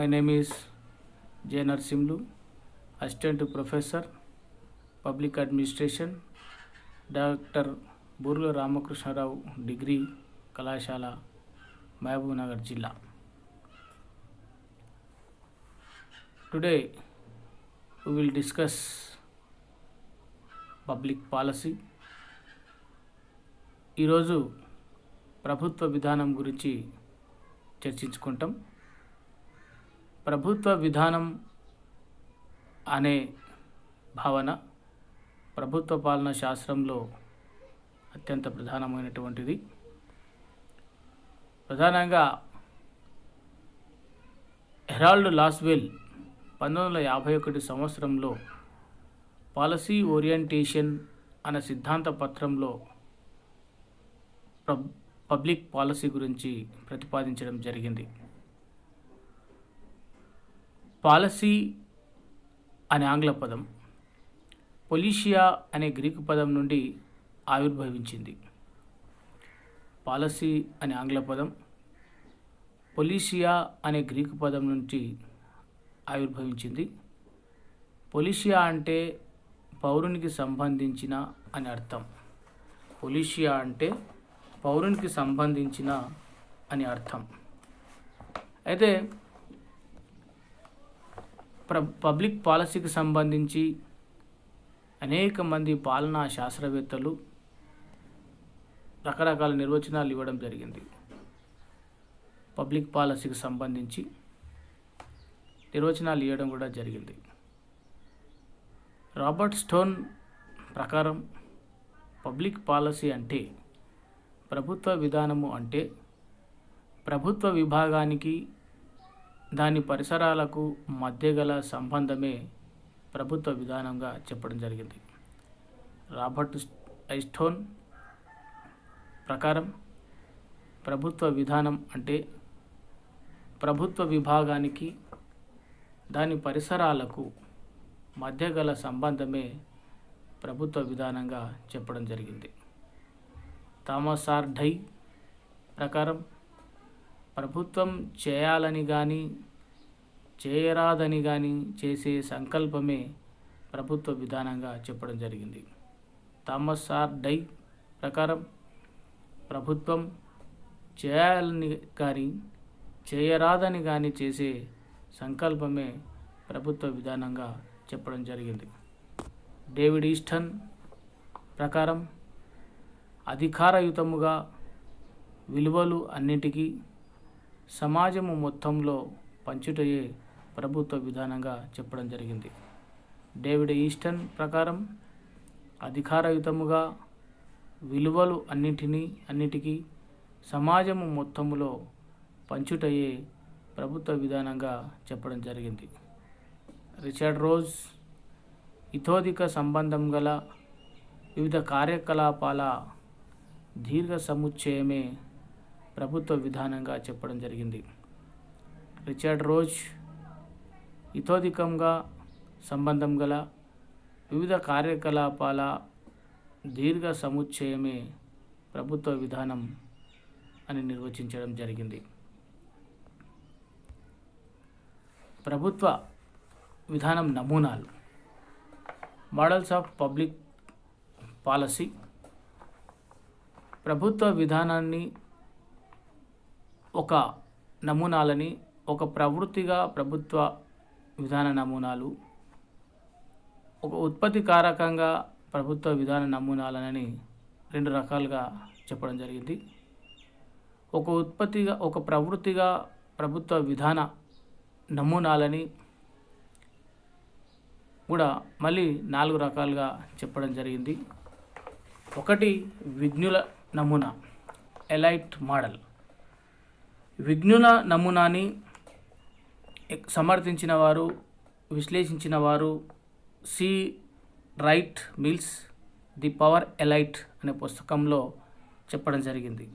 My name is J. Narsimlu, Assistant Professor, Public Administration, Dr. Burla Ramakrishna Rao Degree, Kalashala, Mahabubnagar Jilla. Today we will discuss public policy. ఈరోజు ప్రభుత్వ విధానం గురించి చర్చించుకుంటాం. ప్రభుత్వ విధానం అనే భావన ప్రభుత్వ పాలనా శాస్త్రంలో అత్యంత ప్రధానమైనటువంటిది. ప్రధానంగా హెరాల్డ్ లాస్వెల్ 1951 సంవత్సరంలో పాలసీ ఓరియంటేషన్ అనే సిద్ధాంత పత్రంలో పబ్లిక్ పాలసీ గురించి ప్రతిపాదించడం జరిగింది. పాలసీ అనే ఆంగ్ల పదం పొలిషియా అనే గ్రీకు పదం నుండి ఆవిర్భవించింది. పాలసీ అనే ఆంగ్ల పదం పొలిషియా అనే గ్రీకు పదం నుంచి ఆవిర్భవించింది. పొలిషియా అంటే పౌరునికి సంబంధించిన అని అర్థం. పొలిషియా అంటే పౌరునికి సంబంధించిన అని అర్థం. అయితే పబ్లిక్ పాలసీకి సంబంధించి అనేక మంది పాలనా శాస్త్రవేత్తలు రకరకాల నిర్వచనాలు ఇవ్వడం జరిగింది. పబ్లిక్ పాలసీకి సంబంధించి నిర్వచనాలు ఇవ్వడం కూడా జరిగింది. రాబర్ట్ స్టోన్ ప్రకారం పబ్లిక్ పాలసీ అంటే ప్రభుత్వ విధానము అంటే ప్రభుత్వ విభాగానికి దాని పరిసరాలకు మధ్య గల సంబంధమే ప్రభుత్వ విధానంగా చెప్పడం జరిగింది. రాబర్ట్ స్టోన్ ప్రకారం ప్రభుత్వ విధానం అంటే ప్రభుత్వ విభాగానికి దాని పరిసరాలకు మధ్య గల సంబంధమే ప్రభుత్వ విధానంగా చెప్పడం జరిగింది. థామస్ ఆర్ డై ప్రకారం ప్రభుత్వం చేయాలని కానీ చేయరాదని కానీ చేసే సంకల్పమే ప్రభుత్వ విధానంగా చెప్పడం జరిగింది. థామస్ ఆర్ డై ప్రకారం ప్రభుత్వం చేయాలని కానీ చేయరాదని కానీ చేసే సంకల్పమే ప్రభుత్వ విధానంగా చెప్పడం జరిగింది. డేవిడ్ ఈస్టన్ ప్రకారం అధికారయుతముగా విలువలు అన్నింటికీ సమాజము మొత్తంలో పంచుటయే ప్రభుత్వ విధానంగా చెప్పడం జరిగింది. డేవిడ్ ఈస్టన్ ప్రకారం అధికారయుతముగా విలువలు అన్నిటికీ సమాజము మొత్తములో పంచుటయే ప్రభుత్వ విధానంగా చెప్పడం జరిగింది. రిచర్డ్ రోజ్ ఇతోధిక సంబంధం గల వివిధ కార్యకలాపాల దీర్ఘ సముచ్చయమే ప్రభుత్వ విధానంగా చెప్పడం జరిగింది. రిచర్డ్ రోజ్ ఇతోధికంగా సంబంధం గల వివిధ కార్యకలాపాల దీర్ఘ సముచ్చయమే ప్రభుత్వ విధానం అని నిర్వచించడం జరిగింది. ప్రభుత్వ విధానం నమూనాలు. Models of public policy. ప్రభుత్వ విధానాన్ని ఒక నమూనాలని ఒక ప్రవృత్తిగా ప్రభుత్వ విధాన నమూనాలు, ఒక ఉత్పత్తి కారకంగా ప్రభుత్వ విధాన నమూనాలని రెండు రకాలుగా చెప్పడం జరిగింది. ఒక ప్రవృత్తిగా ప్రభుత్వ విధాన నమూనాలని కూడా మళ్ళీ 4 రకాలుగా చెప్పడం జరిగింది. ఒకటి విజ్ఞుల నమూనా, ఎలైట్ మోడల్. విజ్ఞుల నమూనాని సమర్థించిన వారు, విశ్లేషించిన వారు C. Wright Mills The Power Elite అనే పుస్తకంలో చెప్పడం జరిగింది.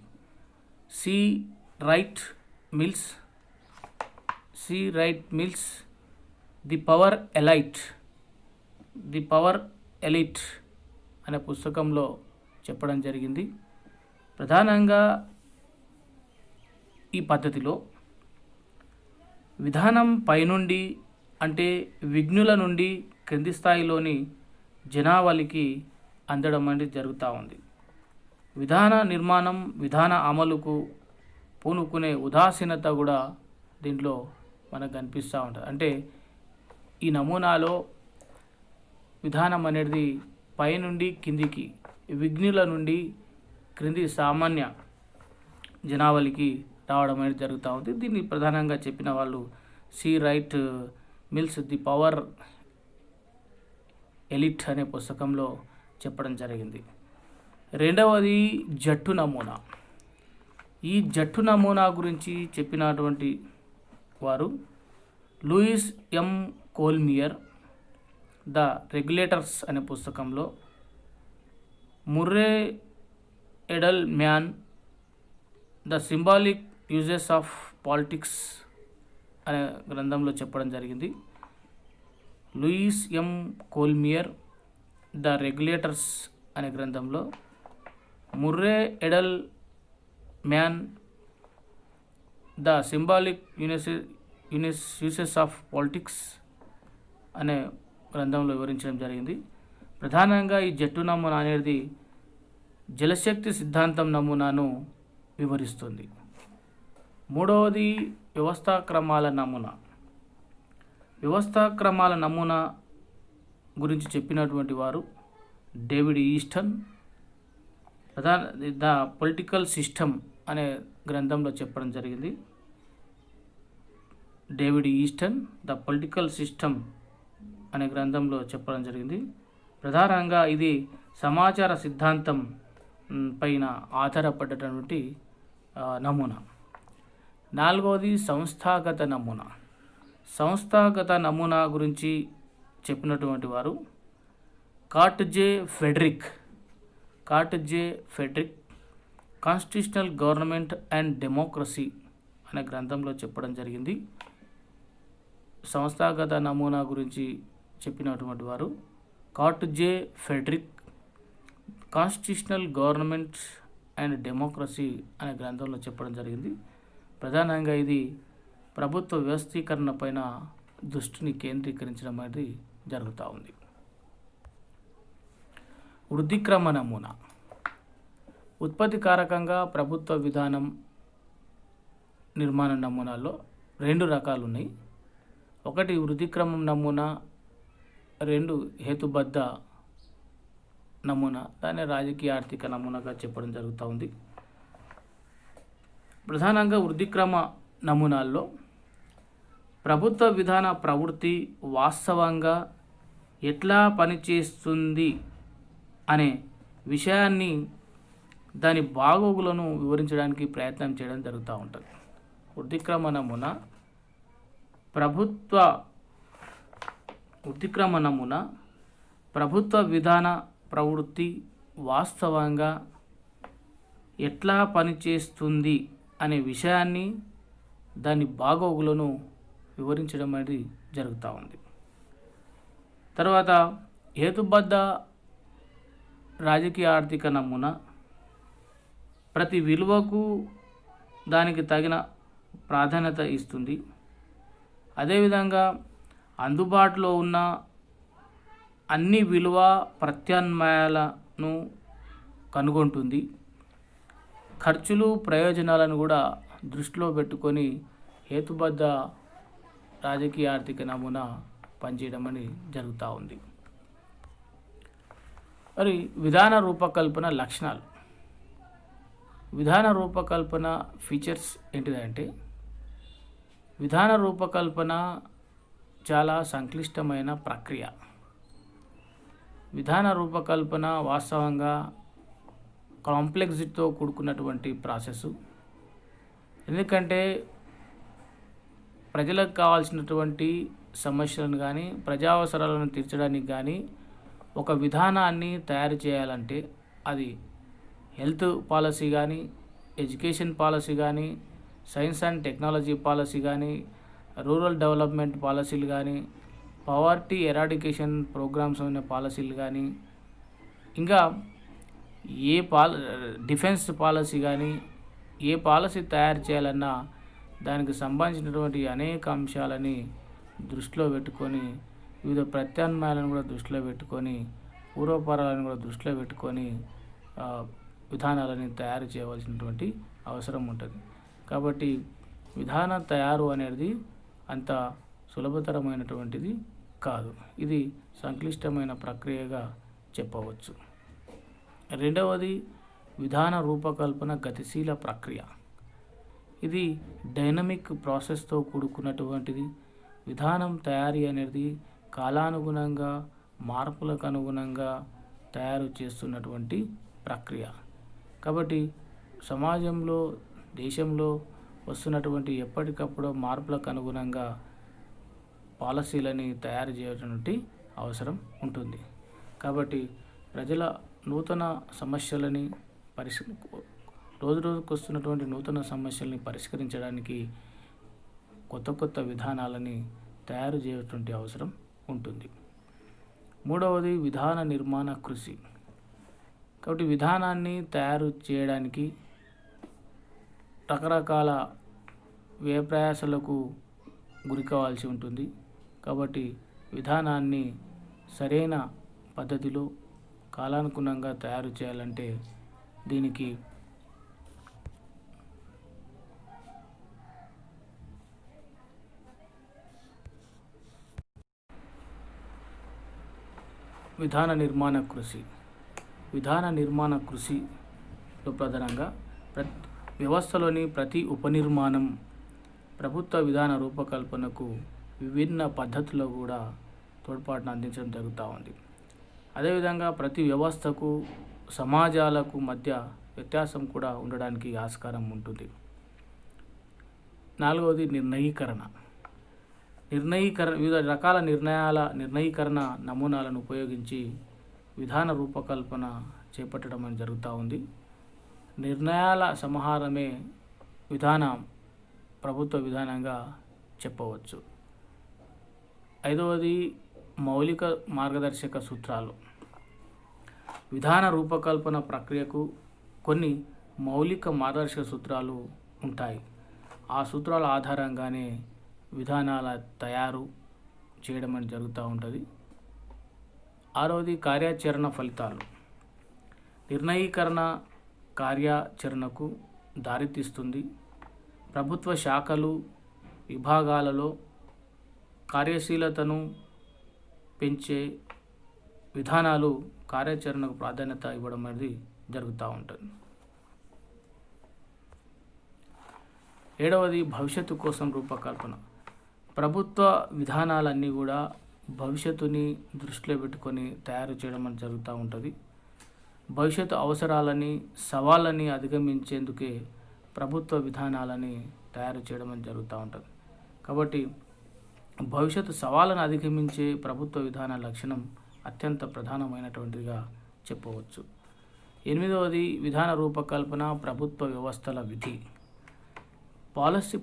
C. Wright Mills The Power Elite అనే పుస్తకంలో చెప్పడం జరిగింది. ప్రధానంగా ఈ పద్ధతిలో విధానం పైనుండి అంటే విఘ్నుల నుండి క్రింది స్థాయిలోని జనావళికి అందడం అనేది జరుగుతూ ఉంది. విధాన నిర్మాణం, విధాన అమలుకు పూనుకునే ఉదాసీనత కూడా దీంట్లో మనకు కనిపిస్తూ ఉంటుంది. అంటే ఈ నమూనాలో విధానం అనేది పైనుండి కిందికి, విఘ్నుల నుండి క్రింది సామాన్య జనావళికి రావడం అనేది జరుగుతూ ఉంది. దీన్ని ప్రధానంగా చెప్పిన వాళ్ళు C Wright Mills The Power Elite అనే పుస్తకంలో చెప్పడం జరిగింది. రెండవది జట్టు నమూనా. ఈ జట్టు నమూనా గురించి చెప్పినటువంటి వారు Louis M Kohlmeier the regulators అనే పుస్తకంలో, Murray Edelman the symbolic uses of politics అనే గ్రంథంలో చెప్పడం జరిగింది. Louis M Kohlmeier the regulators అనే గ్రంథంలో, Murray Edelman the symbolic uses of politics అనే గ్రంథంలో వివరించడం జరిగింది. ప్రధానంగా ఈ జట్టు నమూనా అనేది జలశక్తి సిద్ధాంతం నమూనాను వివరిస్తుంది. మూడవది వ్యవస్థాక్రమాల నమూనా. వ్యవస్థాక్రమాల నమూనా గురించి చెప్పినటువంటి వారు David Easton the political system అనే గ్రంథంలో చెప్పడం జరిగింది. David Easton the political system అనే గ్రంథంలో చెప్పడం జరిగింది. ప్రధానంగా ఇది సమాచార సిద్ధాంతం పైన ఆధారపడ్డటువంటి నమూనా. నాలుగవది సంస్థాగత నమూనా. సంస్థాగత నమూనా గురించి చెప్పినటువంటి వారు కార్ట్జే Friedrich constitutional government and democracy అనే గ్రంథంలో చెప్పడం జరిగింది. సంస్థాగత నమూనా గురించి చెప్పినటువంటి వారు కార్ట్జే Friedrich constitutional government and democracy అనే గ్రంథంలో చెప్పడం జరిగింది. ప్రధానంగా ఇది ప్రభుత్వ వ్యవస్థీకరణ పైన దృష్టిని కేంద్రీకరించడం అనేది జరుగుతూ ఉంది. వృద్ధిక్రమ నమూనా. ఉత్పత్తి కారకంగా ప్రభుత్వ విధానం నిర్మాణ నమూనాల్లో రెండు రకాలు ఉన్నాయి. ఒకటి వృద్ధిక్రమం నమూనా, రెండు హేతుబద్ధ నమూనా, దాన్ని రాజకీయ ఆర్థిక నమూనాగా చెప్పడం జరుగుతూ ఉంది. ప్రధానంగా వృద్ధిక్రమ నమూనాల్లో ప్రభుత్వ విధాన ప్రవృత్తి వాస్తవంగా ఎట్లా పనిచేస్తుంది అనే విషయాన్ని, దాని బాగోగులను వివరించడానికి ప్రయత్నం చేయడం జరుగుతూ ఉంటుంది. వృద్ధిక్రమ నమూనా ప్రభుత్వ విధాన ప్రవృత్తి వాస్తవంగా ఎట్లా పనిచేస్తుంది అనే విషయాన్ని, దాని బాగోగులను వివరించడం అనేది జరుగుతూ ఉంది. తర్వాత హేతుబద్ధ రాజకీయ ఆర్థిక నమూనా ప్రతి విలువకు దానికి తగిన ప్రాధాన్యత ఇస్తుంది. అదేవిధంగా అందుబాటులో ఉన్న అన్ని విలువ ప్రత్యామ్నాయాలను కనుగొంటుంది. ఖర్చులు, ప్రయోజనాలను కూడా దృష్టిలో పెట్టుకొని హేతుబద్ధ రాజకీయ ఆర్థిక నమూనా పనిచేయడం అని జరుగుతూ ఉంది. మరి విధాన రూపకల్పన లక్షణాలు. విధాన రూపకల్పన ఫీచర్స్ ఏంటిదంటే, విధాన రూపకల్పన చాలా సంక్లిష్టమైన ప్రక్రియ. విధాన రూపకల్పన వాస్తవంగా కాంప్లెక్సిటీతో కూడుకున్నటువంటి ప్రాసెస్. ఎందుకంటే ప్రజలకు కావాల్సినటువంటి సమస్యలను కానీ, ప్రజావసరాలను తీర్చడానికి కానీ ఒక విధానాన్ని తయారు చేయాలంటే అది హెల్త్ పాలసీ కానీ, ఎడ్యుకేషన్ పాలసీ కానీ, సైన్స్ అండ్ టెక్నాలజీ పాలసీ కానీ, రూరల్ డెవలప్మెంట్ పాలసీలు కానీ, పవర్టీ ఎరాడికేషన్ ప్రోగ్రామ్స్ ఉన్న పాలసీలు కానీ, ఇంకా డిఫెన్స్ పాలసీ కానీ, ఏ పాలసీ తయారు చేయాలన్నా దానికి సంబంధించినటువంటి అనేక అంశాలని దృష్టిలో పెట్టుకొని, వివిధ ప్రత్యామ్నాయాలను కూడా దృష్టిలో పెట్టుకొని, పూర్వపరాలను కూడా దృష్టిలో పెట్టుకొని విధానాలని తయారు చేయవలసినటువంటి అవసరం ఉంటుంది. కాబట్టి విధాన తయారు అనేది అంత సులభతరమైనటువంటిది కాదు. ఇది సంక్లిష్టమైన ప్రక్రియగా చెప్పవచ్చు. రెండవది విధాన రూపకల్పన గతిశీల ప్రక్రియ. ఇది డైనమిక్ ప్రాసెస్తో కూడుకున్నటువంటిది. విధానం తయారీ అనేది కాలానుగుణంగా, మార్పులకు అనుగుణంగా తయారు చేస్తున్నటువంటి ప్రక్రియ. కాబట్టి సమాజంలో, దేశంలో వస్తున్నటువంటి ఎప్పటికప్పుడు మార్పులకు అనుగుణంగా పాలసీలని తయారు చేయటువంటి అవసరం ఉంటుంది. కాబట్టి ప్రజల నూతన సమస్యలని రోజు రోజుకు వస్తున్నటువంటి నూతన సమస్యల్ని పరిష్కరించడానికి కొత్త కొత్త విధానాలని తయారు చేయటువంటి అవసరం ఉంటుంది. మూడవది విధాన నిర్మాణ కృషి. కాబట్టి విధానాన్ని తయారు చేయడానికి రకరకాల వ్యయ ప్రయాసాలకు గురి కావాల్సి ఉంటుంది. కాబట్టి విధానాన్ని సరైన పద్ధతిలో కాలానుగుణంగా తయారు చేయాలంటే దీనికి విధాన నిర్మాణ కృషిలో ప్రధానంగా వ్యవస్థలోని ప్రతి ఉపనిర్మాణం ప్రభుత్వ విధాన రూపకల్పనకు విభిన్న పద్ధతుల్లో కూడా తోడ్పాటును అందించడం జరుగుతూ ఉంది. అదేవిధంగా ప్రతి వ్యవస్థకు, సమాజాలకు మధ్య వ్యత్యాసం కూడా ఉండడానికి ఆస్కారం ఉంటుంది. నాలుగవది నిర్ణయీకరణ. వివిధ రకాల నిర్ణయీకరణ నమూనాలను ఉపయోగించి విధాన రూపకల్పన చేపట్టడం అని జరుగుతూ ఉంది. నిర్ణయాల సమాహారమే ప్రభుత్వ విధానంగా చెప్పవచ్చు. ఐదవది మౌలిక మార్గదర్శక సూత్రాలు. విధాన రూపకల్పన ప్రక్రియకు కొన్ని మౌలిక మార్గదర్శక సూత్రాలు ఉంటాయి. ఆ సూత్రాల ఆధారంగానే విధానాల తయారు చేయడం అని జరుగుతూ ఉంటుంది. ఆరవది కార్యాచరణ ఫలితాలు. నిర్ణయీకరణ కార్యాచరణకు దారితీస్తుంది. ప్రభుత్వ శాఖలు, విభాగాలలో కార్యశీలతను పెంచే విధానాలు కార్యాచరణకు ప్రాధాన్యత ఇవ్వడం అనేది జరుగుతూ ఉంటుంది. ఏడవది భవిష్యత్తు కోసం రూపకల్పన. ప్రభుత్వ విధానాలన్నీ కూడా భవిష్యత్తుని దృష్టిలో పెట్టుకొని తయారు చేయడం అనేది జరుగుతూ ఉంటుంది. భవిష్యత్తు అవసరాలని, సవాళ్ళని అధిగమించేందుకే ప్రభుత్వ విధానాలని తయారు చేయడం అనేది జరుగుతూ ఉంటుంది. కాబట్టి భవిష్యత్తు సవాళ్ళను అధిగమించే ప్రభుత్వ విధాన లక్షణం అత్యంత ప్రధానమైనటువంటిదిగా చెప్పవచ్చు. ఎనిమిదవది విధాన రూపకల్పన ప్రభుత్వ వ్యవస్థల విధి.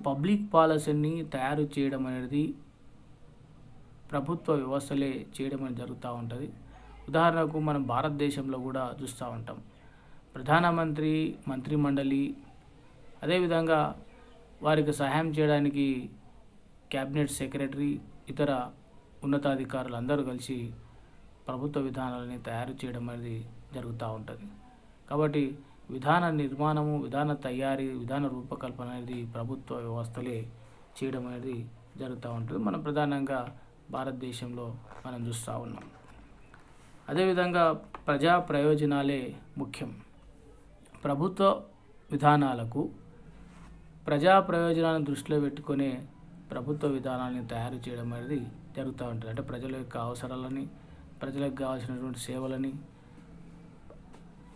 పబ్లిక్ పాలసీని తయారు చేయడం అనేది ప్రభుత్వ వ్యవస్థలే చేయడం అనేది జరుగుతూ ఉంటుంది. ఉదాహరణకు మనం భారతదేశంలో కూడా చూస్తూ ఉంటాం. ప్రధానమంత్రి, మంత్రిమండలి, అదేవిధంగా వారికి సహాయం చేయడానికి క్యాబినెట్ సెక్రటరీ, ఇతర ఉన్నతాధికారులు అందరూ కలిసి ప్రభుత్వ విధానాలని తయారు చేయడం అనేది జరుగుతూ ఉంటుంది. కాబట్టి విధాన నిర్మాణము, విధాన తయారీ, విధాన రూపకల్పన అనేది ప్రభుత్వ వ్యవస్థలే చేయడం అనేది జరుగుతూ ఉంటుంది. మనం ప్రధానంగా భారతదేశంలో మనం చూస్తూ ఉన్నాం. అదేవిధంగా ప్రజా ప్రయోజనాలే ముఖ్యం. ప్రభుత్వ విధానాలకు ప్రజా ప్రయోజనాలను దృష్టిలో పెట్టుకునే ప్రభుత్వ విధానాన్ని తయారు చేయడం అనేది జరుగుతూ ఉంటుంది. అంటే ప్రజల యొక్క అవసరాలని, ప్రజలకు కావాల్సినటువంటి సేవలని,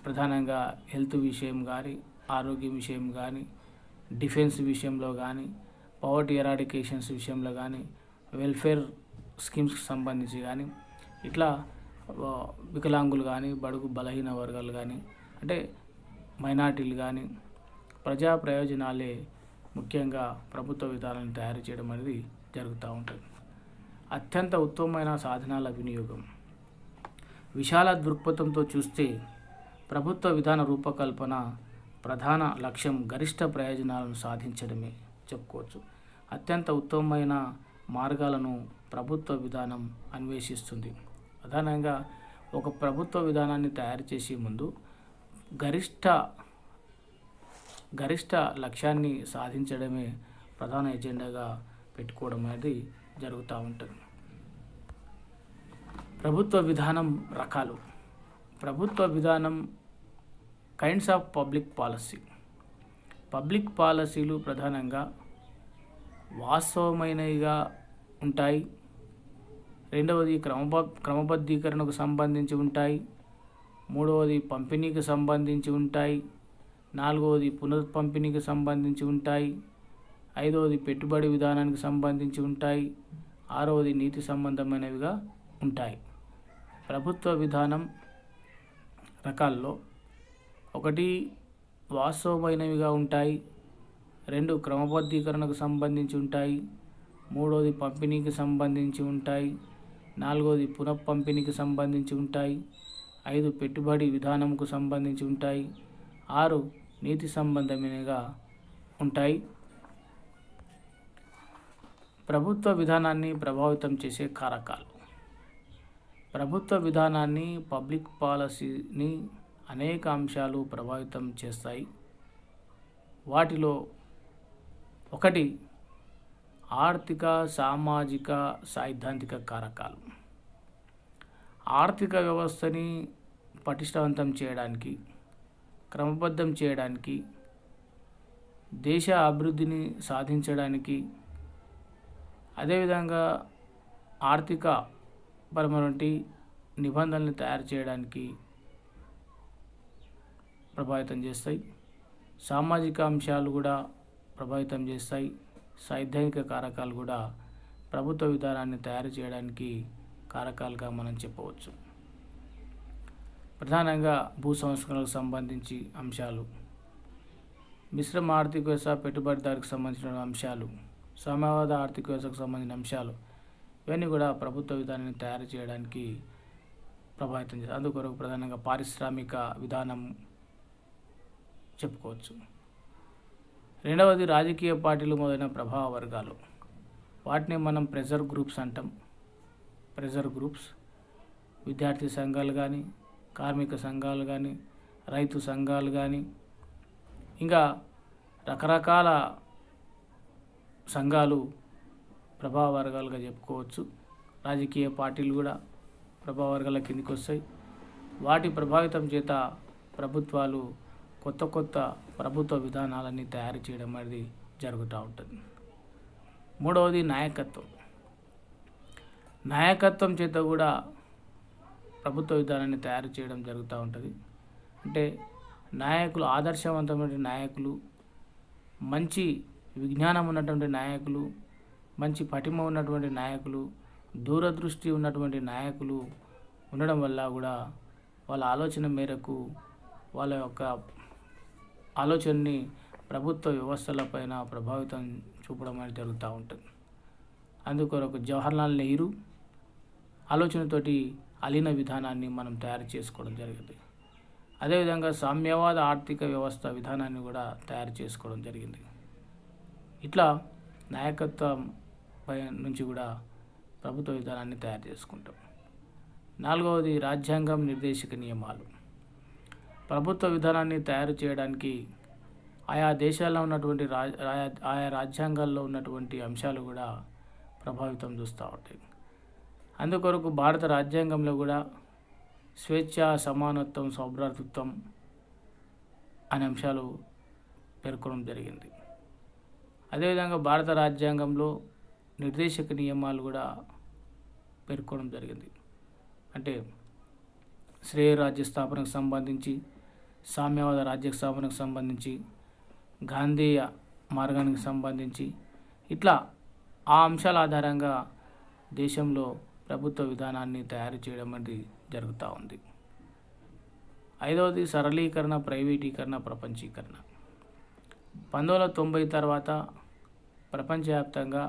ప్రధానంగా హెల్త్ విషయం కానీ, ఆరోగ్యం విషయం కానీ, డిఫెన్స్ విషయంలో కానీ, పవర్టీ ఎరాడికేషన్స్ విషయంలో కానీ, వెల్ఫేర్ స్కీమ్స్కి సంబంధించి కానీ, ఇట్లా వికలాంగులు కానీ, బడుగు బలహీన వర్గాలు కానీ, అంటే మైనార్టీలు కానీ, ప్రజా ప్రయోజనాలే ముఖ్యంగా ప్రభుత్వ విధానాలను తయారు చేయడం అనేది జరుగుతూ ఉంటుంది. అత్యంత ఉత్తమమైన సాధనాల వినియోగం. విశాల దృక్పథంతో చూస్తే ప్రభుత్వ విధాన రూపకల్పన ప్రధాన లక్ష్యం గరిష్ట ప్రయోజనాలను సాధించడమే. చెప్పుకోవచ్చు. అత్యంత ఉత్తమమైన మార్గాలను ప్రభుత్వ విధానం అన్వేషిస్తుంది. ప్రధానంగా ఒక ప్రభుత్వ విధానాన్ని తయారు చేసే ముందు గరిష్ట లక్ష్యాన్ని సాధించడమే ప్రధాన ఎజెండాగా పెట్టుకోవడం అనేది జరుగుతూ ఉంటుంది. ప్రభుత్వ విధానం రకాలు. ప్రభుత్వ విధానం kinds of public policy. Public పాలసీలు ప్రధానంగా వాస్తవమైనవిగా ఉంటాయి. రెండవది క్రమబద్ధీకరణకు సంబంధించి ఉంటాయి. మూడవది పంపిణీకి సంబంధించి ఉంటాయి. నాలుగవది పునఃపంపిణీకి సంబంధించి ఉంటాయి. ఐదవది పెట్టుబడి విధానానికి సంబంధించి ఉంటాయి. ఆరవది నీతి సంబంధమైనవిగా ఉంటాయి. ప్రభుత్వ విధానం రకాల్లో 1 వాస్తవమైనవిగా ఉంటాయి. 2 క్రమబద్ధీకరణకు సంబంధించి ఉంటాయి. 3వది పంపిణీకి సంబంధించి ఉంటాయి. 4వది పునఃపంపిణీకి సంబంధించి ఉంటాయి. 5 పెట్టుబడి విధానంకు సంబంధించి ఉంటాయి. 6 నీతి సంబంధమైనవిగా ఉంటాయి. ప్రభుత్వ విధానాన్ని ప్రభావితం చేసే కారకాలు. ప్రభుత్వ విధానాన్ని, పబ్లిక్ పాలసీని అనేక అంశాలు ప్రభావితం చేస్తాయి. వాటిలో 1 ఆర్థిక, సామాజిక, సైద్ధాంతిక కారకాలు. ఆర్థిక వ్యవస్థని పటిష్టవంతం చేయడానికి, క్రమబద్ధం చేయడానికి, దేశ అభివృద్ధిని సాధించడానికి, అదేవిధంగా ఆర్థిక పరమైనటువంటి నిబంధనలు తయారు చేయడానికి ప్రభావితం చేస్తాయి. సామాజిక అంశాలు కూడా ప్రభావితం చేస్తాయి. సైద్ధాంతిక కారకాలు కూడా ప్రభుత్వ విధానాన్ని తయారు చేయడానికి కారకాలుగా మనం చెప్పవచ్చు. ప్రధానంగా భూ సంస్కరణలకు సంబంధించి అంశాలు, మిశ్రమ ఆర్థిక వ్యవస్థ, పెట్టుబడిదారికి సంబంధించిన అంశాలు, సామ్యవాద ఆర్థిక వ్యవస్థకు సంబంధించిన అంశాలు, ఇవన్నీ కూడా ప్రభుత్వ విధానాన్ని తయారు చేయడానికి ప్రభావితం చేస్తాయి. అందుకొరకు ప్రధానంగా పారిశ్రామిక విధానం చెప్పుకోవచ్చు. రెండవది రాజకీయ పార్టీలు మొదలైన ప్రభావ వర్గాలు. వాటిని మనం ప్రెజర్ గ్రూప్స్ అంటాం. ప్రెజర్ గ్రూప్స్ విద్యార్థి సంఘాలు కానీ, కార్మిక సంఘాలు కానీ, రైతు సంఘాలు కానీ, ఇంకా రకరకాల సంఘాలు ప్రభావ వర్గాలుగా చెప్పుకోవచ్చు. రాజకీయ పార్టీలు కూడా ప్రభావ వర్గాల కిందికి వస్తాయి. వాటి ప్రభావితం చేత ప్రభుత్వాలు కొత్త ప్రభుత్వ విధానాలన్నీ తయారు చేయడం అనేది జరుగుతూ ఉంటుంది. మూడవది నాయకత్వం. నాయకత్వం చేత కూడా ప్రభుత్వ విధానాన్ని తయారు చేయడం జరుగుతూ ఉంటుంది. అంటే నాయకులు, ఆదర్శవంతమైన నాయకులు, మంచి విజ్ఞానం ఉన్నటువంటి నాయకులు, మంచి పటిమ ఉన్నటువంటి నాయకులు, దూరదృష్టి ఉన్నటువంటి నాయకులు ఉండడం వల్ల కూడా వాళ్ళ ఆలోచన మేరకు వాళ్ళ యొక్క ఆలోచనని ప్రభుత్వ వ్యవస్థలపైన ప్రభావితం చూపడం అనేది జరుగుతూ ఉంటుంది. అందుకొరకు జవహర్లాల్ నెహ్రూ ఆలోచనతోటి అలీన విధానాన్ని మనం తయారు చేసుకోవడం జరిగింది. అదేవిధంగా సామ్యవాద ఆర్థిక వ్యవస్థ విధానాన్ని కూడా తయారు చేసుకోవడం జరిగింది. ఇట్లా నాయకత్వం పై నుంచి కూడా ప్రభుత్వ విధానాన్ని తయారు చేసుకుంటాం. 4వది రాజ్యాంగం, నిర్దేశక నియమాలు. ప్రభుత్వ విధానాన్ని తయారు చేయడానికి ఆయా దేశాల్లో ఉన్నటువంటి ఆయా రాజ్యాంగాల్లో ఉన్నటువంటి అంశాలు కూడా ప్రభావితం చూస్తూ ఉంటాయి. అందుకొరకు భారత రాజ్యాంగంలో కూడా స్వేచ్ఛ, సమానత్వం, సౌభ్రాతృత్వం అనే అంశాలు పేర్కొనడం జరిగింది. అదేవిధంగా భారత రాజ్యాంగంలో నిర్దేశక నియమాలు కూడా పేర్కొనడం జరిగింది. అంటే శ్రేయ రాజ్య స్థాపనకు సంబంధించి, సామ్యవాద రాజ్య స్థాపనకు సంబంధించి, గాంధీయ మార్గానికి సంబంధించి, ఇట్లా ఆ అంశాల ఆధారంగా దేశంలో ప్రభుత్వ విధానాన్ని తయారు చేయడం అనేది జరుగుతూ ఉంది. 5వది సరళీకరణ, ప్రైవేటీకరణ, ప్రపంచీకరణ. 1990 తర్వాత ప్రపంచవ్యాప్తంగా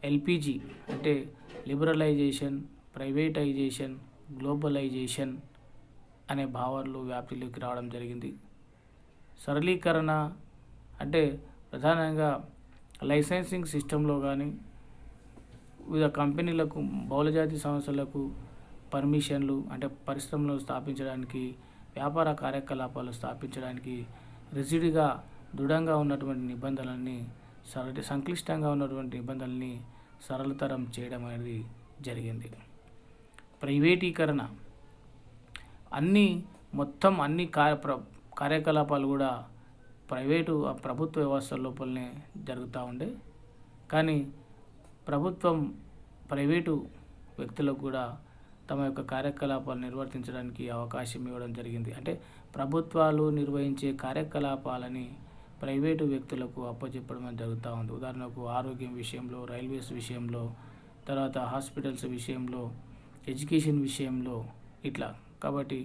ఎల్పిజి అంటే లిబరలైజేషన్, ప్రైవేటైజేషన్, గ్లోబలైజేషన్ అనే భావాలు వ్యాప్తిలోకి రావడం జరిగింది. సరళీకరణ అంటే ప్రధానంగా లైసెన్సింగ్ సిస్టంలో కానీ వివిధ కంపెనీలకు బహుళజాతి సంస్థలకు పర్మిషన్లు అంటే పరిశ్రమలు స్థాపించడానికి, వ్యాపార కార్యకలాపాలు స్థాపించడానికి రిజిడ్గా దృఢంగా ఉన్నటువంటి నిబంధనల్ని సంక్లిష్టంగా ఉన్నటువంటి నిబంధనల్ని సరళతరం చేయడం అనేది జరిగింది. ప్రైవేటీకరణ మొత్తం అన్ని కార్యకలాపాలు కూడా ప్రభుత్వ వ్యవస్థ లోపలనే జరుగుతూ ఉండే, కానీ ప్రభుత్వం ప్రైవేటు వ్యక్తులకు కూడా తమ యొక్క కార్యకలాపాలు నిర్వర్తించడానికి అవకాశం ఇవ్వడం జరిగింది. అంటే ప్రభుత్వాలు నిర్వహించే కార్యకలాపాలని ప్రైవేటు వ్యక్తులకు అప్పచెప్పడం జరుగుతూ ఉంది. ఉదాహరణకు ఆరోగ్యం విషయంలో, రైల్వేస్ విషయంలో, తర్వాత హాస్పిటల్స్ విషయంలో, ఎడ్యుకేషన్ విషయంలో ఇట్లా. కాబట్టి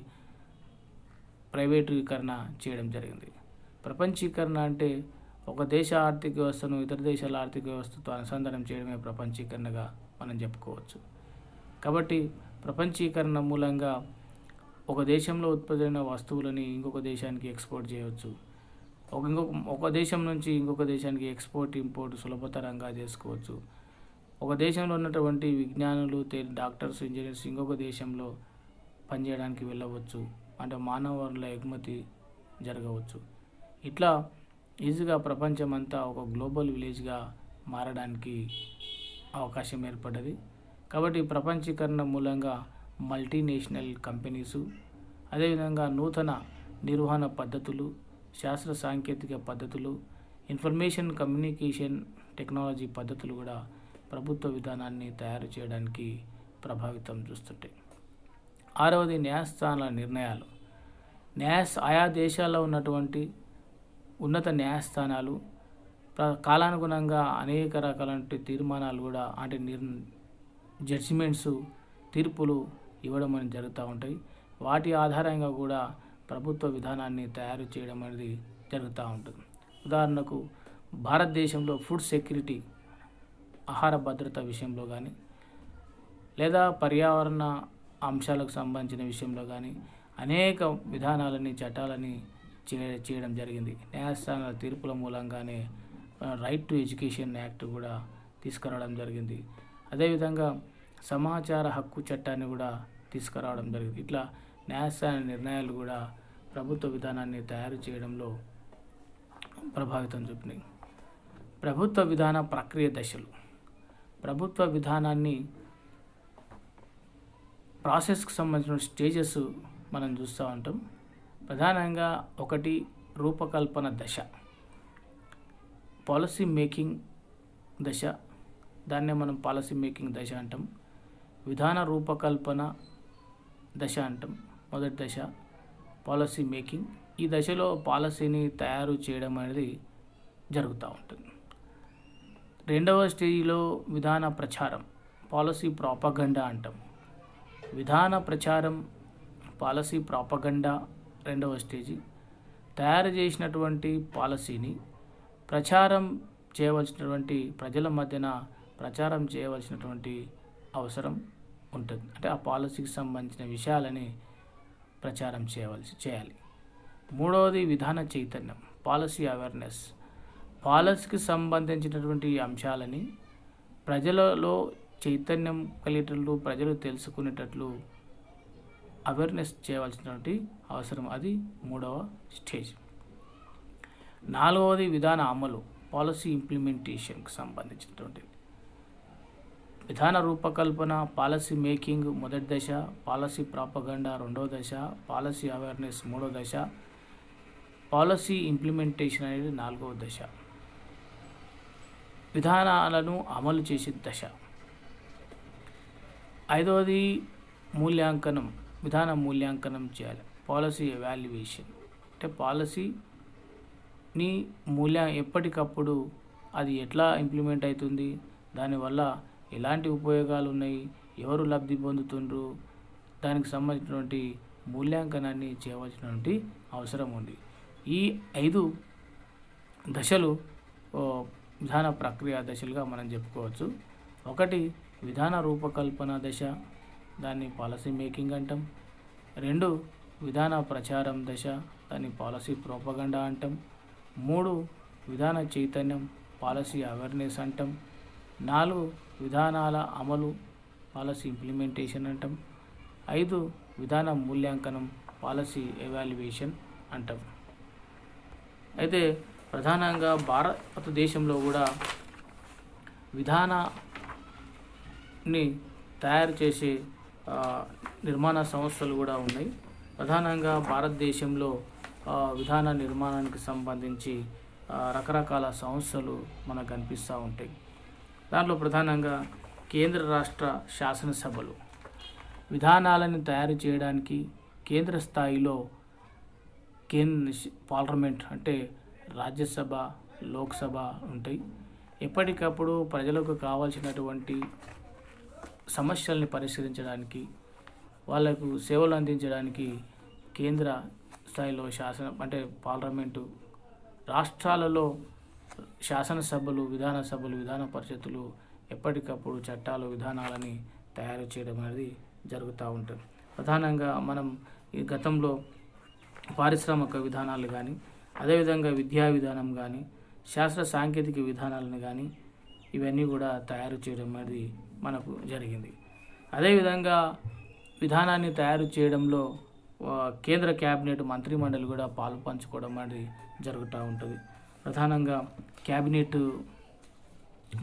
ప్రైవేటీకరణ చేయడం జరిగింది. ప్రపంచీకరణ అంటే ఒక దేశ ఆర్థిక వ్యవస్థను ఇతర దేశాల ఆర్థిక వ్యవస్థతో అనుసంధానం చేయడమే ప్రపంచీకరణగా మనం చెప్పుకోవచ్చు. కాబట్టి ప్రపంచీకరణ మూలంగా ఒక దేశంలో ఉత్పత్తి వస్తువులని ఇంకొక దేశానికి ఎక్స్పోర్ట్ చేయవచ్చు. ఒక దేశం నుంచి ఇంకొక దేశానికి ఎక్స్పోర్ట్ ఇంపోర్ట్ సులభతరంగా చేసుకోవచ్చు. ఒక దేశంలో ఉన్నటువంటి విజ్ఞానులు, డాక్టర్స్, ఇంజనీర్స్ ఇంకొక దేశంలో పనిచేయడానికి వెళ్ళవచ్చు. అంటే మానవ వనరుల ఎగుమతి జరగవచ్చు. ఇట్లా ఈజీగా ప్రపంచం అంతా ఒక గ్లోబల్ విలేజ్గా మారడానికి అవకాశం ఏర్పడ్డది. కాబట్టి ప్రపంచీకరణ మూలంగా మల్టీనేషనల్ కంపెనీసు, అదేవిధంగా నూతన నిర్వహణ పద్ధతులు, శాస్త్ర సాంకేతిక పద్ధతులు, ఇన్ఫర్మేషన్ కమ్యూనికేషన్ టెక్నాలజీ పద్ధతులు కూడా ప్రభుత్వ విధానాన్ని తయారు చేయడానికి ప్రభావితం చూస్తుంటాయి. 6వది న్యాయస్థానాల నిర్ణయాలు. ఆయా దేశాల్లో ఉన్నటువంటి ఉన్నత న్యాయస్థానాలు కాలానుగుణంగా అనేక రకాలైన తీర్మానాలు కూడా అంటే జడ్జిమెంట్స్, తీర్పులు ఇవ్వడం అనేది జరుగుతూ ఉంటాయి. వాటి ఆధారంగా కూడా ప్రభుత్వ విధానాన్ని తయారు చేయడం అనేది జరుగుతూ ఉంటుంది. ఉదాహరణకు భారతదేశంలో ఫుడ్ సెక్యూరిటీ, ఆహార భద్రత విషయంలో కానీ, లేదా పర్యావరణ అంశాలకు సంబంధించిన విషయంలో కానీ అనేక విధానాలని, చట్టాలని చేయడం జరిగింది. న్యాయస్థానాల తీర్పుల మూలంగానే రైట్ టు ఎడ్యుకేషన్ యాక్ట్ కూడా తీసుకురావడం జరిగింది. అదేవిధంగా సమాచార హక్కు చట్టాన్ని కూడా తీసుకురావడం జరిగింది. ఇట్లా న్యాయస్థాన నిర్ణయాలు కూడా ప్రభుత్వ విధానాన్ని తయారు చేయడంలో ప్రభావితం చూపినాయి. ప్రభుత్వ విధాన ప్రక్రియ దశలు. ప్రభుత్వ విధానాన్ని ప్రాసెస్కి సంబంధించిన స్టేజెస్ మనం చూస్తూ ఉంటాం. ప్రధానంగా 1 రూపకల్పన దశ, పాలసీ మేకింగ్ దశ, దాన్నే మనం పాలసీ మేకింగ్ దశ అంటాం. విధాన రూపకల్పన దశ అంటాం. మొదటి దశ పాలసీ మేకింగ్. ఈ దశలో పాలసీని తయారు చేయడం అనేది జరుగుతూ ఉంటుంది. 2వ స్టేజిలో విధాన ప్రచారం, పాలసీ ప్రాపగండా అంటాం. విధాన ప్రచారం, పాలసీ ప్రాపగండా 2వ స్టేజి. తయారు చేసినటువంటి పాలసీని ప్రచారం చేయవలసినటువంటి, ప్రజల మధ్యన ప్రచారం చేయవలసినటువంటి అవసరం ఉంటుంది. అంటే ఆ పాలసీకి సంబంధించిన విషయాలని ప్రచారం చేయాలి. 3వది విధాన చైతన్యం, పాలసీ అవేర్నెస్. పాలసీకి సంబంధించినటువంటి అంశాలని ప్రజలలో చైతన్యం కలిగేటట్లు, ప్రజలు తెలుసుకునేటట్లు అవేర్నెస్ చేయవలసినటువంటి అవసరం. అది 3వ స్టేజ్. 4వది విధాన అమలు, పాలసీ ఇంప్లిమెంటేషన్కి సంబంధించినటువంటి విధాన రూపకల్పన, పాలసీ మేకింగ్ మొదటి దశ, పాలసీ ప్రాపగండా 2వ దశ, పాలసీ అవేర్నెస్ 3వ దశ, పాలసీ ఇంప్లిమెంటేషన్ అనేది 4వ దశ. విధానాలను అమలు చేసే దశ. 5వది మూల్యాంకనం, విధాన మూల్యాంకనం చేయాలి, పాలసీ ఎవాల్యుయేషన్. అంటే పాలసీని ఎప్పటికప్పుడు అది ఎట్లా ఇంప్లిమెంట్ అవుతుంది, దానివల్ల ఎలాంటి ఉపయోగాలు ఉన్నాయి, ఎవరు లబ్ధి పొందుతుండ్రు, దానికి సంబంధించినటువంటి మూల్యాంకనాన్ని చేయవలసినటువంటి అవసరం ఉంది. ఈ 5 దశలు విధాన ప్రక్రియ దశలుగా మనం చెప్పుకోవచ్చు. 1 విధాన రూపకల్పన దశ, దాన్ని పాలసీ మేకింగ్ అంటాం. 2 విధాన ప్రచారం దశ, దాన్ని పాలసీ ప్రోపగండా అంటాం. 3 విధాన చైతన్యం, పాలసీ అవేర్నెస్ అంటాం. 4 విధానాల అమలు పాలసీ ఇంప్లిమెంటేషన్ అంటాం. 5 విధాన మూల్యాంకనం పాలసీ ఎవాల్యుయేషన్ అంటాం. అయితే ప్రధానంగా భారతదేశంలో కూడా విధానాన్ని తయారు చేసే నిర్మాణ సంస్థలు కూడా ఉన్నాయి. ప్రధానంగా భారతదేశంలో విధాన నిర్మాణానికి సంబంధించి రకరకాల సంస్థలు మనకు కనిపిస్తూ ఉంటాయి. దాంట్లో ప్రధానంగా కేంద్ర రాష్ట్ర శాసనసభలు విధానాలను తయారు చేయడానికి కేంద్ర స్థాయిలో పార్లమెంట్ అంటే రాజ్యసభ, లోక్సభ ఉంటాయి. ఎప్పటికప్పుడు ప్రజలకు కావాల్సినటువంటి సమస్యల్ని పరిష్కరించడానికి, వాళ్లకు సేవలు అందించడానికి కేంద్ర స్థాయిలో అంటే పార్లమెంటు, రాష్ట్రాలలో శాసనసభలు, విధాన పరిషత్తులు ఎప్పటికప్పుడు చట్టాలు, విధానాలని తయారు చేయడం అనేది జరుగుతూ ఉంటుంది. ప్రధానంగా మనం ఈ గతంలో పారిశ్రామిక విధానాలు కానీ, అదేవిధంగా విద్యా విధానం కానీ, శాస్త్ర సాంకేతిక విధానాలను కానీ ఇవన్నీ కూడా తయారు చేయడం అనేది మనకు జరిగింది. అదేవిధంగా విధానాన్ని తయారు చేయడంలో కేంద్ర క్యాబినెట్ మంత్రిమండలి కూడా పాలు పంచుకోవడం అనేది జరుగుతూ ఉంటుంది. ప్రధానంగా క్యాబినెట్,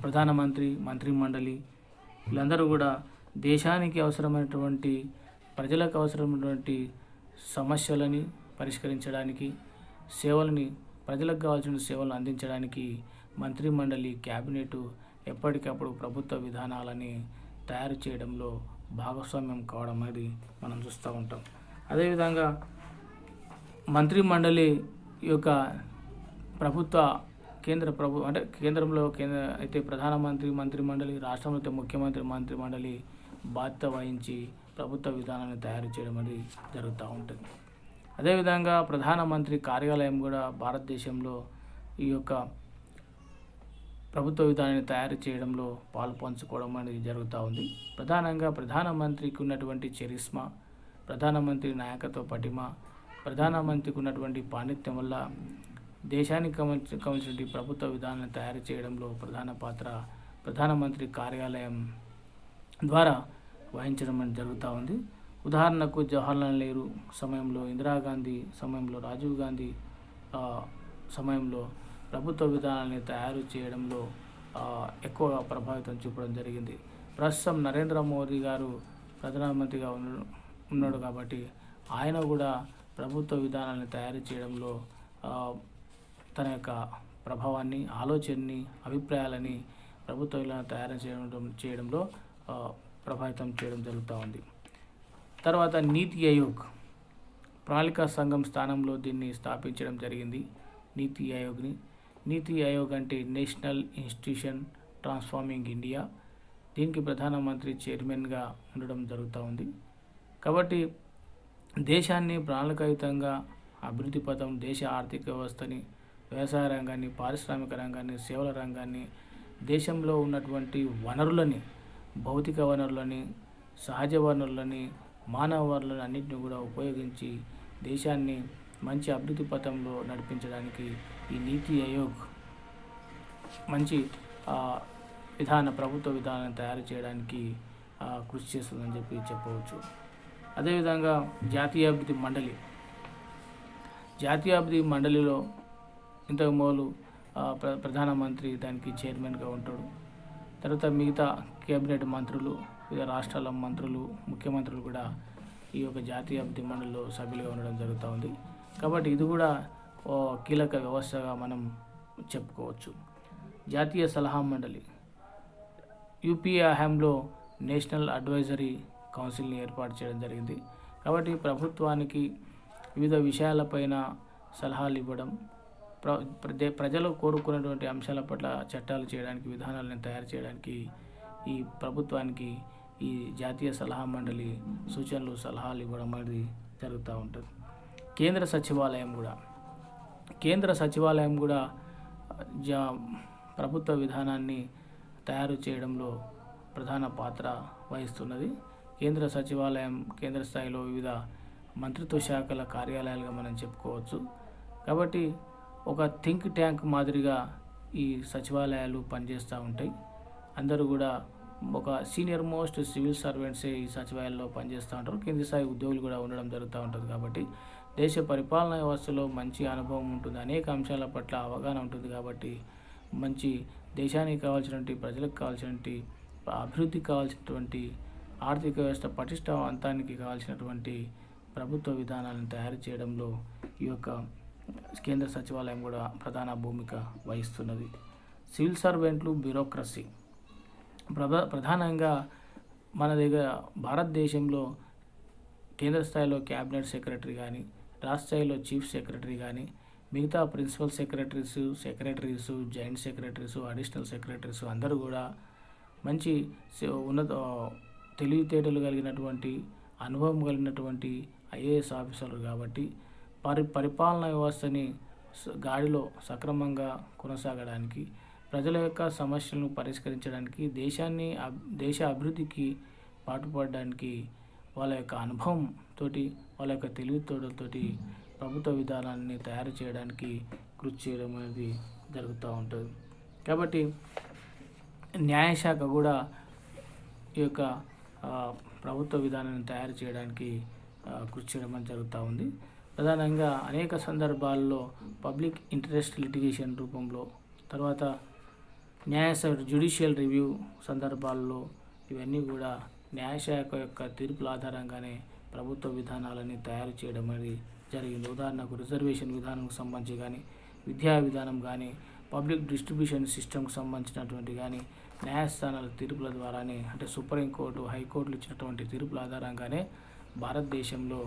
ప్రధానమంత్రి, మంత్రిమండలి వీళ్ళందరూ కూడా దేశానికి అవసరమైనటువంటి, ప్రజలకు అవసరమైనటువంటి సమస్యలని పరిష్కరించడానికి, సేవలని, ప్రజలకు కావాల్సిన సేవలను అందించడానికి మంత్రిమండలి, క్యాబినెట్ ఎప్పటికప్పుడు ప్రభుత్వ విధానాలని తయారు చేయడంలో భాగస్వామ్యం కావడం అనేది మనం చూస్తూ ఉంటాం. అదేవిధంగా మంత్రిమండలి యొక్క కేంద్రంలో అయితే ప్రధానమంత్రి, మంత్రిమండలి, రాష్ట్రంలో అయితే ముఖ్యమంత్రి, మంత్రిమండలి బాధ్యత వహించి ప్రభుత్వ విధానాన్ని తయారు చేయడం అనేది జరుగుతూ ఉంటుంది. అదేవిధంగా ప్రధానమంత్రి కార్యాలయం కూడా భారతదేశంలో ఈ యొక్క ప్రభుత్వ విధానాన్ని తయారు చేయడంలో పాలు పంచుకోవడం అనేది జరుగుతూ ఉంది. ప్రధానంగా ప్రధానమంత్రికి ఉన్నటువంటి చరిస్మా, ప్రధానమంత్రి నాయకత్వ పటిమ, ప్రధానమంత్రికి ఉన్నటువంటి పాండిత్యం వల్ల దేశానికి కావాల్సిన ప్రభుత్వ విధానాన్ని తయారు చేయడంలో ప్రధాన పాత్ర ప్రధానమంత్రి కార్యాలయం ద్వారా వహించడం అనేది జరుగుతూ ఉంది. ఉదాహరణకు జవహర్లాల్ నెహ్రూ సమయంలో, ఇందిరాగాంధీ సమయంలో, రాజీవ్ గాంధీ సమయంలో ప్రభుత్వ విధానాన్ని తయారు చేయడంలో ఎక్కువగా ప్రభావితం చూపడం జరిగింది. ప్రస్తుతం నరేంద్ర మోదీ గారు ప్రధానమంత్రిగా ఉన్నాడు కాబట్టి ఆయన కూడా ప్రభుత్వ విధానాన్ని తయారు చేయడంలో తన యొక్క ప్రభావాన్ని, ఆలోచనని, అభిప్రాయాలని ప్రభుత్వ విధానాన్ని తయారు చేయడంలో ప్రభావితం చేయడం జరుగుతూ ఉంది. తర్వాత నీతి ఆయోగ్, ప్రణాళికా సంఘం స్థానంలో దీన్ని స్థాపించడం జరిగింది. నీతి ఆయోగ్ అంటే నేషనల్ ఇన్స్టిట్యూషన్ ట్రాన్స్ఫార్మింగ్ ఇండియా. దీనికి ప్రధానమంత్రి చైర్మన్గా ఉండడం జరుగుతూ ఉంది. కాబట్టి దేశాన్ని ప్రణాళికాయుతంగా అభివృద్ధి పథం, దేశ ఆర్థిక వ్యవస్థని, వ్యవసాయ రంగాన్ని, పారిశ్రామిక రంగాన్ని, సేవల రంగాన్ని, దేశంలో ఉన్నటువంటి వనరులని, భౌతిక వనరులని, సహజ వనరులని, మానవ వనరులని అన్నింటినీ కూడా ఉపయోగించి దేశాన్ని మంచి అభివృద్ధి పథంలో నడిపించడానికి ఈ నీతి ఆయోగ్ మంచి ప్రభుత్వ విధానాన్ని తయారు చేయడానికి కృషి చేస్తుందని చెప్పవచ్చు. అదేవిధంగా జాతీయ అభివృద్ధి మండలిలో ఇంతకు మొదలు ప్రధానమంత్రి దానికి చైర్మన్గా ఉంటాడు. తర్వాత మిగతా కేబినెట్ మంత్రులు, వివిధ రాష్ట్రాల మంత్రులు, ముఖ్యమంత్రులు కూడా ఈ యొక్క జాతీయ అభివృద్ధి మండలిలో సభ్యులుగా ఉండడం జరుగుతూ ఉంది. కాబట్టి ఇది కూడా కీలక వ్యవస్థగా మనం చెప్పుకోవచ్చు. జాతీయ సలహా మండలి, యూపీఏ హయాంలో నేషనల్ అడ్వైజరీ కౌన్సిల్ని ఏర్పాటు చేయడం జరిగింది. కాబట్టి ప్రభుత్వానికి వివిధ విషయాలపైన సలహాలు ఇవ్వడం, ప్రజలు కోరుకున్నటువంటి అంశాల పట్ల చట్టాలు చేయడానికి, విధానాలను తయారు చేయడానికి ఈ ప్రభుత్వానికి ఈ జాతీయ సలహా మండలి సూచనలు, సలహాలు ఇవ్వడం అనేది జరుగుతూ ఉంటుంది. కేంద్ర సచివాలయం కూడా ప్రభుత్వ విధానాన్ని తయారు చేయడంలో ప్రధాన పాత్ర వహిస్తున్నది. కేంద్ర సచివాలయం కేంద్ర స్థాయిలో వివిధ మంత్రిత్వ శాఖల కార్యాలయాలుగా మనం చెప్పుకోవచ్చు. కాబట్టి ఒక థింక్ ట్యాంక్ మాదిరిగా ఈ సచివాలయాలు పనిచేస్తూ ఉంటాయి. అందరూ కూడా ఒక సీనియర్ మోస్ట్ సివిల్ సర్వెంట్సే ఈ సచివాలయాల్లో పనిచేస్తూ ఉంటారు. కింది స్థాయి ఉద్యోగులు కూడా ఉండడం జరుగుతూ ఉంటుంది. కాబట్టి దేశ పరిపాలనా వ్యవస్థలో మంచి అనుభవం ఉంటుంది, అనేక అంశాల పట్ల అవగాహన ఉంటుంది. కాబట్టి మంచి దేశానికి కావాల్సినటువంటి, ప్రజలకు కావాల్సినటువంటి, అభివృద్ధికి కావాల్సినటువంటి, ఆర్థిక వ్యవస్థ పటిష్టవంతానికి కావాల్సినటువంటి ప్రభుత్వ విధానాలను తయారు చేయడంలో ఈ యొక్క కేంద్ర సచివాలయం కూడా ప్రధాన భూమిక వహిస్తున్నది. సివిల్ సర్వెంట్లు, బ్యూరోక్రసీ ప్రధానంగా మన దగ్గర భారతదేశంలో కేంద్ర స్థాయిలో క్యాబినెట్ సెక్రటరీ కానీ, రాష్ట్ర స్థాయిలో చీఫ్ సెక్రటరీ కానీ, మిగతా principal secretaries, joint secretaries, additional secretaries అందరూ కూడా మంచి ఉన్నత తెలివితేటలు కలిగినటువంటి, అనుభవం కలిగినటువంటి ఐఏఎస్ ఆఫీసర్లు. కాబట్టి పరిపాలనా వ్యవస్థని గాడిలో సక్రమంగా కొనసాగడానికి, ప్రజల యొక్క సమస్యలను పరిష్కరించడానికి, దేశ అభివృద్ధికి పాటుపడడానికి వాళ్ళ యొక్క అనుభవంతో, వాళ్ళ యొక్క తెలివితేటలతోటి ప్రభుత్వ విధానాన్ని తయారు చేయడానికి కృషి చేయడం అనేది జరుగుతూ ఉంటుంది. కాబట్టి న్యాయశాఖ కూడా ఈ యొక్క ప్రభుత్వ విధానాన్ని తయారు చేయడానికి కృషి చేయడం అనేది జరుగుతూ ఉంది. ప్రధానంగా అనేక సందర్భాల్లో పబ్లిక్ ఇంట్రెస్ట్ లిటిగేషన్ రూపంలో, తర్వాత జ్యుడిషియల్ రివ్యూ సందర్భాల్లో ఇవన్నీ కూడా న్యాయశాఖ యొక్క తీర్పుల ఆధారంగానే ప్రభుత్వ విధానాలని తయారు చేయడం అనేది జరిగింది. ఉదాహరణకు రిజర్వేషన్ విధానంకు సంబంధించి కానీ, విద్యా విధానం కానీ, పబ్లిక్ డిస్ట్రిబ్యూషన్ సిస్టమ్కి సంబంధించినటువంటి కానీ న్యాయస్థానాల తీర్పుల ద్వారానే, అంటే సుప్రీంకోర్టు, హైకోర్టులు ఇచ్చినటువంటి తీర్పుల ఆధారంగానే భారతదేశంలో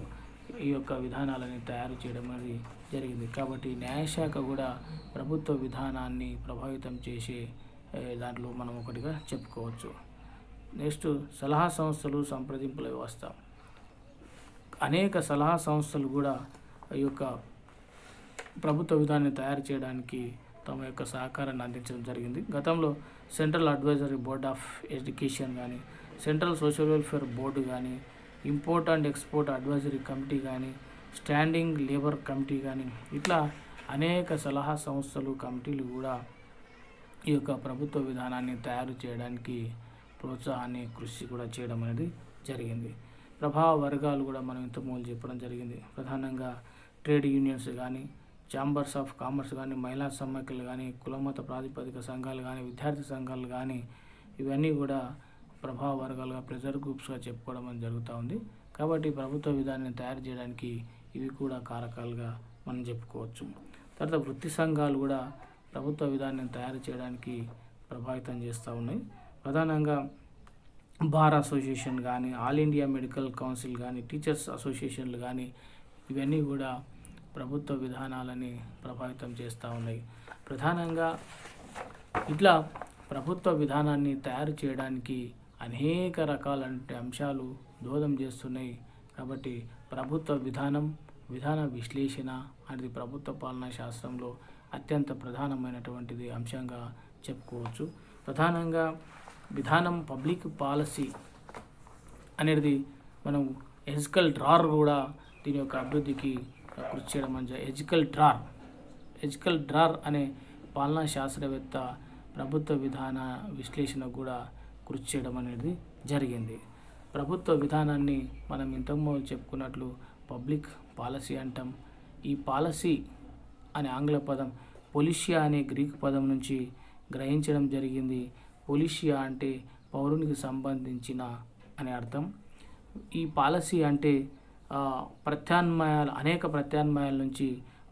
ఈ యొక్క విధానాలని తయారు చేయడం అనేది జరిగింది. కాబట్టి న్యాయశాఖ కూడా ప్రభుత్వ విధానాన్ని ప్రభావితం చేసే దాంట్లో మనం ఒకటిగా చెప్పుకోవచ్చు. నెక్స్ట్, సలహా సంస్థలు, సంప్రదింపుల వ్యవస్థ. అనేక సలహా సంస్థలు కూడా ఈ యొక్క ప్రభుత్వ విధానాన్ని తయారు చేయడానికి తమ యొక్క సహకారాన్ని అందించడం జరిగింది. గతంలో central advisory board of education కానీ, సెంట్రల్ సోషల్ వెల్ఫేర్ బోర్డు కానీ, import and export advisory committee కానీ, స్టాండింగ్ లేబర్ కమిటీ కానీ, ఇట్లా అనేక సలహా సంస్థలు, కమిటీలు కూడా ఈ యొక్క ప్రభుత్వ విధానాన్ని తయారు చేయడానికి ప్రోత్సాహాన్ని, కృషి కూడా చేయడం అనేది జరిగింది. ప్రభావ వర్గాలు కూడా మనం ఇంతకుముందు చెప్పడం జరిగింది. ప్రధానంగా ట్రేడ్ యూనియన్స్ కానీ, ఛాంబర్స్ ఆఫ్ కామర్స్ కానీ, మహిళా సమాఖ్యలు కానీ, కులమత ప్రాతిపదిక సంఘాలు కానీ, విద్యార్థి సంఘాలు కానీ, ఇవన్నీ కూడా ప్రభావ వర్గాలుగా, ప్రెజర్ గ్రూప్స్గా చెప్పుకోవడం అనేది జరుగుతూ ఉంది. కాబట్టి ప్రభుత్వ విధానాన్ని తయారు చేయడానికి ఇవి కూడా కారకాలుగా మనం చెప్పుకోవచ్చు. తర్వాత వృత్తి సంఘాలు కూడా ప్రభుత్వ విధానాన్ని తయారు చేయడానికి ప్రభావితం చేస్తూ ఉన్నాయి. ప్రధానంగా బార్ అసోసియేషన్ కానీ, ఆల్ ఇండియా మెడికల్ కౌన్సిల్ కానీ, టీచర్స్ అసోసియేషన్లు కానీ, ఇవన్నీ కూడా ప్రభుత్వ విధానాలని ప్రభావితం చేస్తూ ఉన్నాయి. ప్రధానంగా ఇట్లా ప్రభుత్వ విధానాన్ని తయారు చేయడానికి అనేక రకాల అంశాలు దోహదం చేస్తున్నాయి. కాబట్టి ప్రభుత్వ విధాన విశ్లేషణ అనేది ప్రభుత్వ పాలనా శాస్త్రంలో అత్యంత ప్రధానమైనటువంటిది అంశంగా చెప్పుకోవచ్చు. ప్రధానంగా విధానం, పబ్లిక్ పాలసీ అనేది మనం ఎథికల్ డ్రార్ కూడా దీని యొక్క అభివృద్ధికి కృషి చేయడం అంటే ఎథికల్ డ్రార్ అనే పాలనా శాస్త్రవేత్త ప్రభుత్వ విధాన విశ్లేషణకు కూడా కృషి చేయడం అనేది జరిగింది. ప్రభుత్వ విధానాన్ని మనం ఇంతకుముందు చెప్పుకున్నట్లు పబ్లిక్ పాలసీ అంటాం. ఈ పాలసీ అనే ఆంగ్ల పదం పొలిషియా అనే గ్రీక్ పదం నుంచి గ్రహించడం జరిగింది. పొలిషియా అంటే పౌరునికి సంబంధించిన అనే అర్థం. ఈ పాలసీ అంటే అనేక ప్రత్యామ్నాయాల నుంచి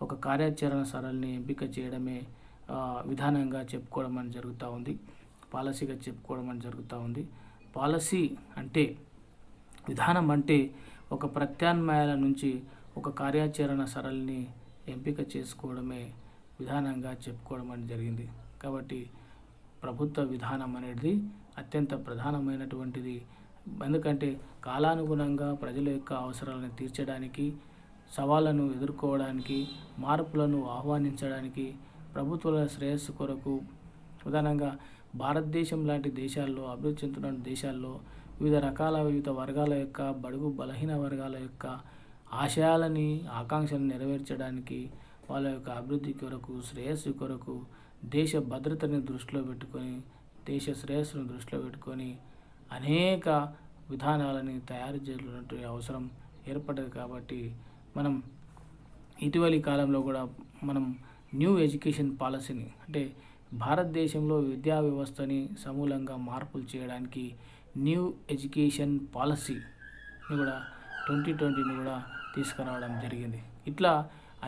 ఒక కార్యాచరణ సరళిని ఎంపిక చేయడమే విధానంగా చెప్పుకోవడం అని జరుగుతూ ఉంది, పాలసీగా చెప్పుకోవడం అని జరుగుతూ ఉంది. పాలసీ అంటే, విధానం అంటే ఒక ప్రత్యామ్నాయాల నుంచి ఒక కార్యాచరణ సరళిని ఎంపిక చేసుకోవడమే విధానంగా చెప్పుకోవడం అని జరిగింది. కాబట్టి ప్రభుత్వ విధానం అనేది అత్యంత ప్రధానమైనటువంటిది. ఎందుకంటే కాలానుగుణంగా ప్రజల యొక్క అవసరాలను తీర్చడానికి, సవాళ్లను ఎదుర్కోవడానికి, మార్పులను ఆహ్వానించడానికి, ప్రభుత్వాల శ్రేయస్సు కొరకు, ప్రధానంగా భారతదేశం లాంటి దేశాల్లో, అభివృద్ధి చెందుతున్న దేశాల్లో వివిధ వర్గాల యొక్క, బడుగు బలహీన వర్గాల యొక్క ఆశయాలని, ఆకాంక్షలను నెరవేర్చడానికి, వాళ్ళ యొక్క అభివృద్ధి కొరకు, శ్రేయస్సు కొరకు దేశ భద్రతని దృష్టిలో పెట్టుకొని, దేశ శ్రేయస్సును దృష్టిలో పెట్టుకొని అనేక విధానాలని తయారు చేయాల్సినటువంటి అవసరం ఏర్పడ్డది. కాబట్టి మనం ఇటీవలి కాలంలో కూడా మనం న్యూ ఎడ్యుకేషన్ పాలసీని, అంటే భారతదేశంలో విద్యా వ్యవస్థని సమూలంగా మార్పులు చేయడానికి న్యూ ఎడ్యుకేషన్ పాలసీని కూడా 2020ని కూడా తీసుకురావడం జరిగింది. ఇట్లా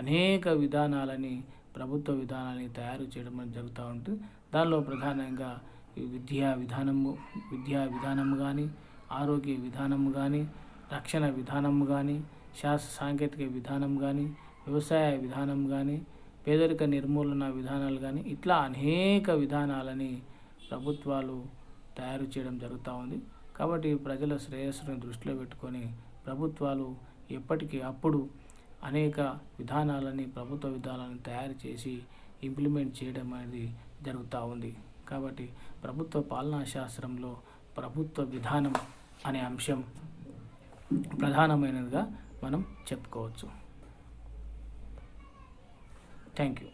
అనేక విధానాలని, ప్రభుత్వ విధానాన్ని తయారు చేయడం జరుగుతూ ఉంటుంది. దానిలో ప్రధానంగా ఈ విద్యా విధానము కానీ, ఆరోగ్య విధానము కానీ, రక్షణ విధానము కానీ, శాస్త్ర సాంకేతిక విధానం కానీ, వ్యవసాయ విధానం కానీ, పేదరిక నిర్మూలన విధానాలు కానీ, ఇట్లా అనేక విధానాలని ప్రభుత్వాలు తయారు చేయడం జరుగుతూ ఉంది. కాబట్టి ప్రజల శ్రేయస్సును దృష్టిలో పెట్టుకొని ప్రభుత్వాలు ఎప్పటికీ అప్పుడు అనేక విధానాలని, ప్రభుత్వ విధానాలను తయారు చేసి ఇంప్లిమెంట్ చేయడం అనేది జరుగుతూ ఉంది. కాబట్టి ప్రభుత్వ పాలనా శాస్త్రంలో ప్రభుత్వ విధానం అనే అంశం ప్రధానమైనదిగా మనం చెప్పుకోవచ్చు. Thank you.